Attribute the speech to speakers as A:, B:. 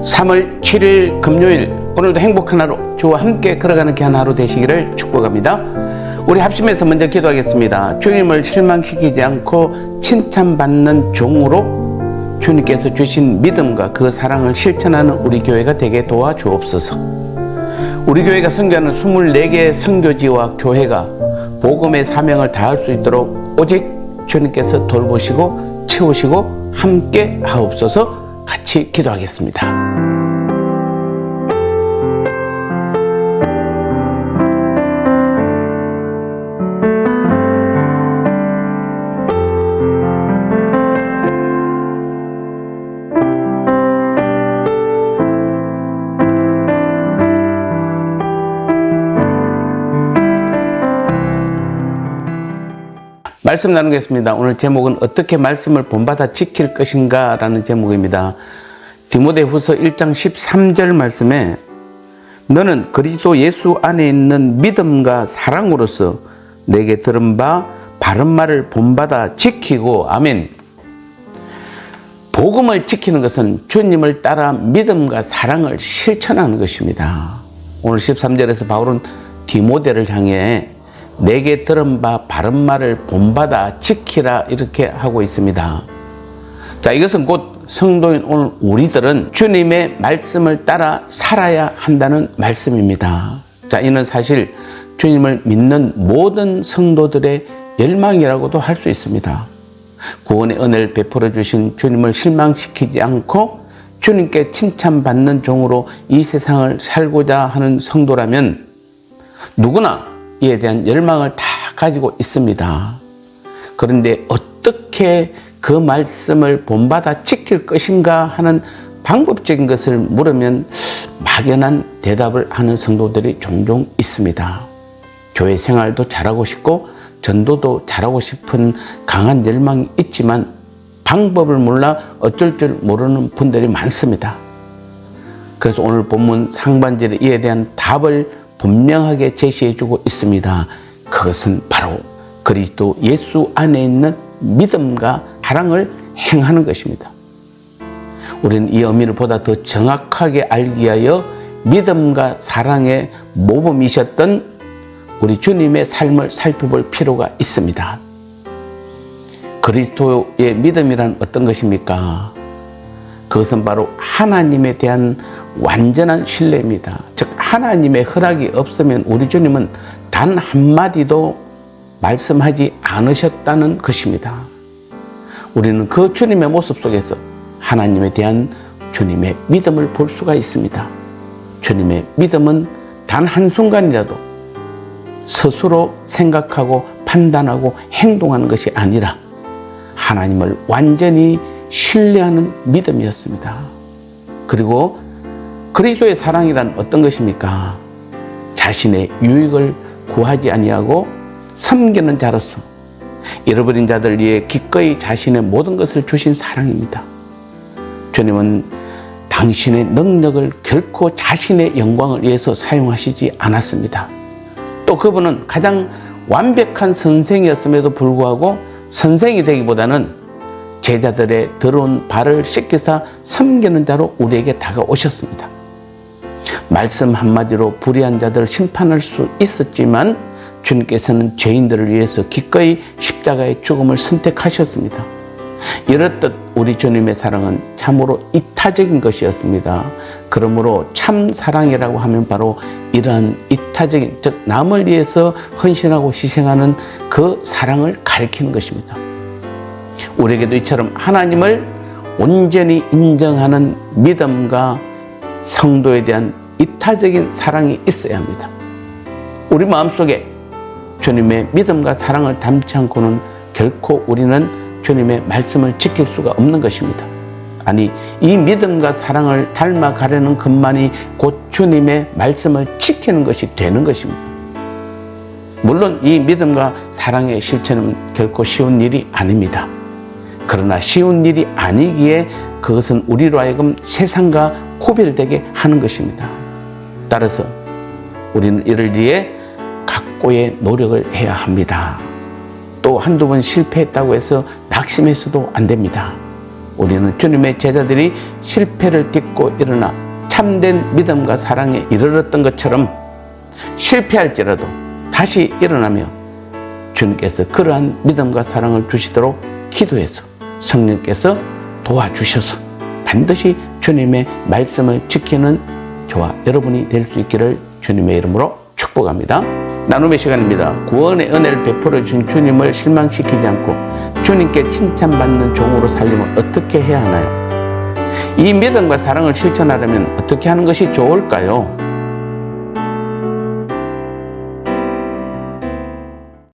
A: 3월 7일 금요일, 오늘도 행복한 하루, 주와 함께 걸어가는 귀한 하루 되시기를 축복합니다. 우리 합심해서 먼저 기도하겠습니다. 주님을 실망시키지 않고 칭찬받는 종으로 주님께서 주신 믿음과 그 사랑을 실천하는 우리 교회가 되게 도와주옵소서. 우리 교회가 선교하는 24개의 선교지와 교회가 복음의 사명을 다할 수 있도록 오직 주님께서 돌보시고 채우시고 함께 하옵소서. 같이 기도하겠습니다. 말씀 나누겠습니다. 오늘 제목은 어떻게 말씀을 본받아 지킬 것인가 라는 제목입니다. 디모데후서 1장 13절 말씀에 너는 그리스도 예수 안에 있는 믿음과 사랑으로서 내게 들은 바 바른 말을 본받아 지키고, 아멘. 복음을 지키는 것은 주님을 따라 믿음과 사랑을 실천하는 것입니다. 오늘 13절에서 바울은 디모데를 향해 내게 들은 바 바른 말을 본받아 지키라 이렇게 하고 있습니다. 자, 이것은 곧 성도인 오늘 우리들은 주님의 말씀을 따라 살아야 한다는 말씀입니다. 자, 이는 사실 주님을 믿는 모든 성도들의 열망이라고도 할 수 있습니다. 구원의 은혜를 베풀어 주신 주님을 실망시키지 않고 주님께 칭찬받는 종으로 이 세상을 살고자 하는 성도라면 누구나 이에 대한 열망을 다 가지고 있습니다. 그런데 어떻게 그 말씀을 본받아 지킬 것인가 하는 방법적인 것을 물으면 막연한 대답을 하는 성도들이 종종 있습니다. 교회 생활도 잘하고 싶고 전도도 잘하고 싶은 강한 열망이 있지만 방법을 몰라 어쩔 줄 모르는 분들이 많습니다. 그래서 오늘 본문 상반절에 이에 대한 답을 분명하게 제시해주고 있습니다. 그것은 바로 그리스도 예수 안에 있는 믿음과 사랑을 행하는 것입니다. 우리는 이 의미를 보다 더 정확하게 알기 위하여 믿음과 사랑의 모범이셨던 우리 주님의 삶을 살펴볼 필요가 있습니다. 그리스도의 믿음이란 어떤 것입니까? 그것은 바로 하나님에 대한 완전한 신뢰입니다. 즉 하나님의 허락이 없으면 우리 주님은 단 한마디도 말씀하지 않으셨다는 것입니다. 우리는 그 주님의 모습 속에서 하나님에 대한 주님의 믿음을 볼 수가 있습니다. 주님의 믿음은 단 한순간이라도 스스로 생각하고 판단하고 행동하는 것이 아니라 하나님을 완전히 신뢰하는 믿음이었습니다. 그리고 그리스도의 사랑이란 어떤 것입니까? 자신의 유익을 구하지 아니하고 섬기는 자로서 잃어버린 자들 위해 기꺼이 자신의 모든 것을 주신 사랑입니다. 주님은 당신의 능력을 결코 자신의 영광을 위해서 사용하시지 않았습니다. 또 그분은 가장 완벽한 선생이었음에도 불구하고 선생이 되기보다는 제자들의 더러운 발을 씻기사 섬기는 자로 우리에게 다가오셨습니다. 말씀 한마디로 불의한 자들을 심판할 수 있었지만 주님께서는 죄인들을 위해서 기꺼이 십자가의 죽음을 선택하셨습니다. 이렇듯 우리 주님의 사랑은 참으로 이타적인 것이었습니다. 그러므로 참 사랑이라고 하면 바로 이러한 이타적인, 즉 남을 위해서 헌신하고 희생하는 그 사랑을 가리키는 것입니다. 우리에게도 이처럼 하나님을 온전히 인정하는 믿음과 성도에 대한 이타적인 사랑이 있어야 합니다. 우리 마음속에 주님의 믿음과 사랑을 담지 않고는 결코 우리는 주님의 말씀을 지킬 수가 없는 것입니다. 아니, 이 믿음과 사랑을 닮아가려는 것만이 곧 주님의 말씀을 지키는 것이 되는 것입니다. 물론 이 믿음과 사랑의 실천은 결코 쉬운 일이 아닙니다. 그러나 쉬운 일이 아니기에 그것은 우리로 하여금 세상과 구별되게 하는 것입니다. 따라서 우리는 이를 위해 각고의 노력을 해야 합니다. 또 한두 번 실패했다고 해서 낙심해서도 안 됩니다. 우리는 주님의 제자들이 실패를 딛고 일어나 참된 믿음과 사랑에 이르렀던 것처럼 실패할지라도 다시 일어나며 주님께서 그러한 믿음과 사랑을 주시도록 기도해서 성령께서 도와주셔서 반드시 주님의 말씀을 지키는 저와 여러분이 될 수 있기를 주님의 이름으로 축복합니다. 나눔의 시간입니다. 구원의 은혜를 베풀어 준 주님을 실망시키지 않고 주님께 칭찬받는 종으로 살려면 어떻게 해야 하나요? 이 믿음과 사랑을 실천하려면 어떻게 하는 것이 좋을까요?